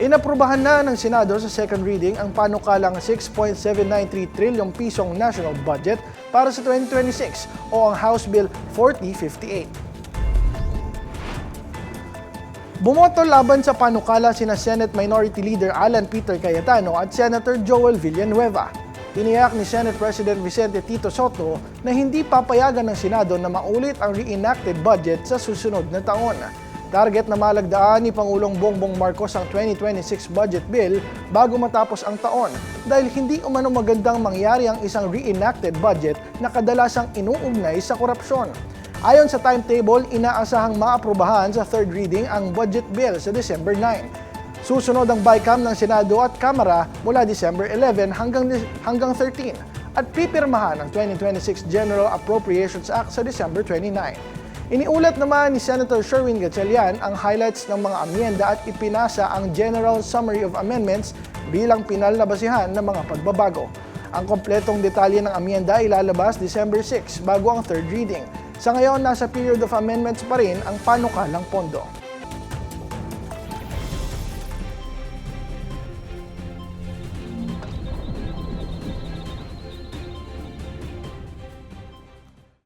Inaprubahan na ng Senado sa second reading ang panukalang 6.793 trilyong pisong national budget para sa 2026 o ang House Bill 4058. Bumoto laban sa panukala sina Senate Minority Leader Alan Peter Cayetano at Senator Joel Villanueva. Tiniyak ni Senate President Vicente Tito Sotto na hindi papayagan ng Senado na maulit ang reenacted budget sa susunod na taon. Target na malagdaan ni Pangulong Bongbong Marcos ang 2026 budget bill bago matapos ang taon dahil hindi umano magandang mangyari ang isang reenacted budget na kadalasang inuugnay sa korupsyon. Ayon sa timetable, inaasahang maaprubahan sa third reading ang budget bill sa December 9. Susunod ang BICAM ng Senado at Kamara mula December 11 hanggang 13 at pipirmahan ang 2026 General Appropriations Act sa December 29. Iniulat naman ni Senator Sherwin Gatchalian ang highlights ng mga amyenda at ipinasa ang General Summary of Amendments bilang pinal na basihan ng mga pagbabago. Ang kompletong detalye ng amyenda ilalabas December 6 bago ang third reading. Sa ngayon, nasa period of amendments pa rin ang panukalang pondo.